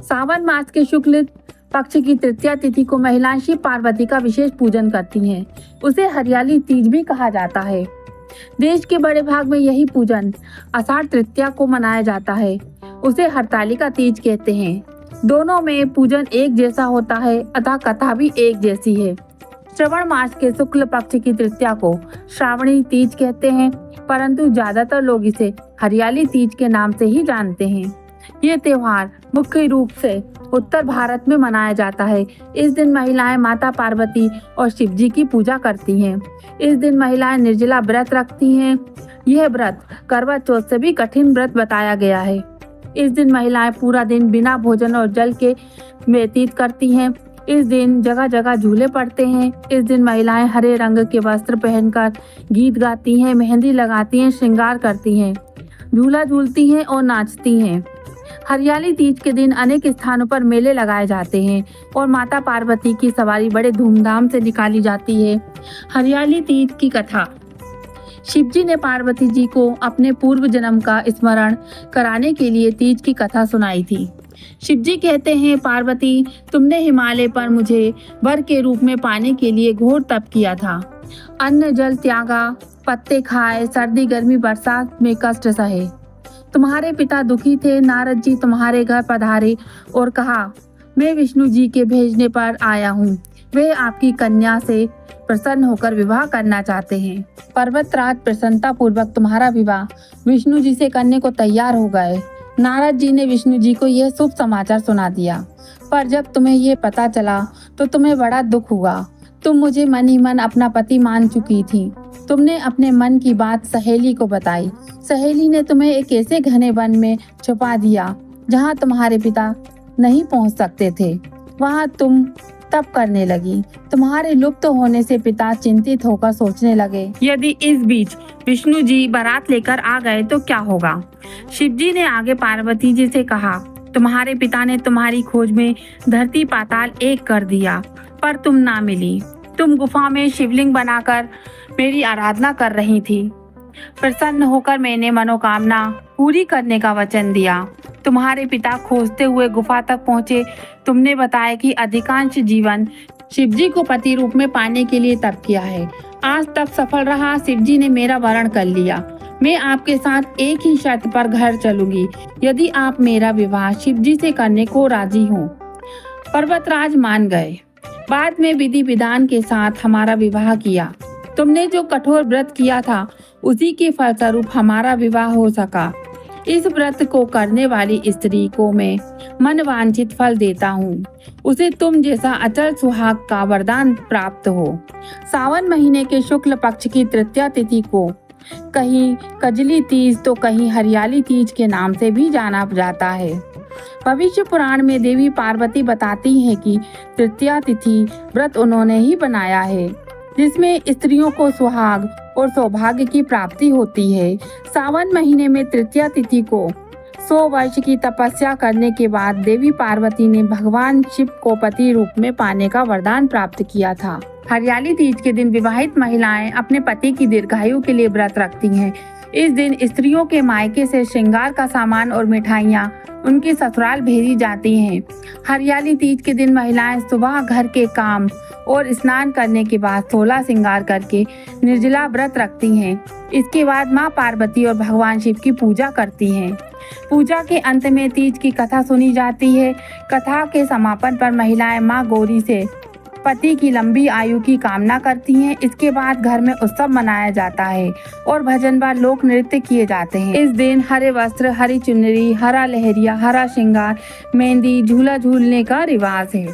सावन मास के शुक्ल पक्ष की तृतीया तिथि को महिलाएं शिव पार्वती का विशेष पूजन करती हैं। उसे हरियाली तीज भी कहा जाता है। देश के बड़े भाग में यही पूजन आषाढ़ तृतीया को मनाया जाता है। उसे हरतालिका तीज कहते हैं। दोनों में पूजन एक जैसा होता है, अतः कथा भी एक जैसी है। श्रवण मास के शुक्ल पक्ष की तृतीया को श्रावणी तीज कहते हैं, परंतु ज्यादातर लोग इसे हरियाली तीज के नाम से ही जानते हैं। ये त्योहार मुख्य रूप से उत्तर भारत में मनाया जाता है। इस दिन महिलाएं माता पार्वती और शिव जी की पूजा करती हैं। इस दिन महिलाएं निर्जला व्रत रखती हैं। यह व्रत करवा चौथ से भी कठिन व्रत बताया गया है। इस दिन महिलाएं पूरा दिन बिना भोजन और जल के व्यतीत करती हैं। इस दिन जगह जगह झूले पड़ते हैं। इस दिन महिलाएं हरे रंग के वस्त्र पहनकर गीत गाती हैं, मेहंदी लगाती हैं, श्रृंगार करती हैं, झूला झूलती हैं और नाचती हैं। हरियाली तीज के दिन अनेक स्थानों पर मेले लगाए जाते हैं और माता पार्वती की सवारी बड़े धूमधाम से निकाली जाती है। हरियाली तीज की कथा। शिव जी ने पार्वती जी को अपने पूर्व जन्म का स्मरण कराने के लिए तीज की कथा सुनाई थी। शिव जी कहते हैं, पार्वती, तुमने हिमालय पर मुझे वर के रूप में पाने के लिए घोर तप किया था। अन्न जल त्यागा, पत्ते खाए, सर्दी गर्मी बरसात में कष्ट सहे। तुम्हारे पिता दुखी थे। नारद जी तुम्हारे घर पधारे और कहा, मैं विष्णु जी के भेजने पर आया हूँ। वे आपकी कन्या से प्रसन्न होकर विवाह करना चाहते हैं। पर्वतराज प्रसन्नता पूर्वक तुम्हारा विवाह विष्णु जी से करने को तैयार हो गए। नारद जी ने विष्णु जी को यह शुभ समाचार सुना दिया, पर जब तुम्हें ये पता चला तो तुम्हें बड़ा दुख हुआ। तुम मुझे मन ही मन अपना पति मान चुकी थी। तुमने अपने मन की बात सहेली को बताई। सहेली ने तुम्हें एक ऐसे घने वन में छुपा दिया जहाँ तुम्हारे पिता नहीं पहुँच सकते थे। वहाँ तुम तप करने लगी। तुम्हारे लुप्त होने से पिता चिंतित होकर सोचने लगे, यदि इस बीच विष्णु जी बारात लेकर आ गए तो क्या होगा। शिव जी ने आगे पार्वती जी से कहा, तुम्हारे पिता ने तुम्हारी खोज में धरती पाताल एक कर दिया, पर तुम ना मिली। तुम गुफा में शिवलिंग बनाकर मेरी आराधना कर रही थी। प्रसन्न होकर मैंने मनोकामना पूरी करने का वचन दिया। तुम्हारे पिता खोजते हुए गुफा तक पहुँचे। तुमने बताया कि अधिकांश जीवन शिव जी को पति रूप में पाने के लिए तप किया है। आज तप सफल रहा। शिव जी ने मेरा वरण कर लिया। मैं आपके साथ एक ही शर्त पर घर चलूंगी, यदि आप मेरा विवाह शिव जी से करने को राजी हो। पर्वतराज मान गए। बाद में विधि विधान के साथ हमारा विवाह किया। तुमने जो कठोर व्रत किया था उसी के फलस्वरूप हमारा विवाह हो सका। इस व्रत को करने वाली स्त्री को मैं मनवांछित फल देता हूँ। उसे तुम जैसा अचल सुहाग का वरदान प्राप्त हो। सावन महीने के शुक्ल पक्ष की तृतीया तिथि को कहीं कजली तीज तो कहीं हरियाली तीज के नाम से भी जाना जाता है। भविष्य पुराण में देवी पार्वती बताती हैं कि तृतीया तिथि व्रत उन्होंने ही बनाया है, जिसमें स्त्रियों को सुहाग और सौभाग्य की प्राप्ति होती है। सावन महीने में तृतीया तिथि को 100 वर्ष की तपस्या करने के बाद देवी पार्वती ने भगवान शिव को पति रूप में पाने का वरदान प्राप्त किया था। हरियाली तीज के दिन विवाहित महिलाएं अपने पति की दीर्घायु के लिए व्रत रखती हैं। इस दिन स्त्रियों के मायके से श्रृंगार का सामान और मिठाइयाँ उनके ससुराल भेजी जाती हैं। हरियाली तीज के दिन महिलाएं सुबह घर के काम और स्नान करने के बाद 16 श्रृंगार करके निर्जला व्रत रखती हैं। इसके बाद मां पार्वती और भगवान शिव की पूजा करती हैं। पूजा के अंत में तीज की कथा सुनी जाती है। कथा के समापन पर महिलाएं मां गौरी से पति की लंबी आयु की कामना करती हैं। इसके बाद घर में उत्सव मनाया जाता है और भजन व लोक नृत्य किए जाते हैं। इस दिन हरे वस्त्र, हरी चुनरी, हरा लहरिया, हरा श्रृंगार, मेहंदी, झूला झूलने का रिवाज है।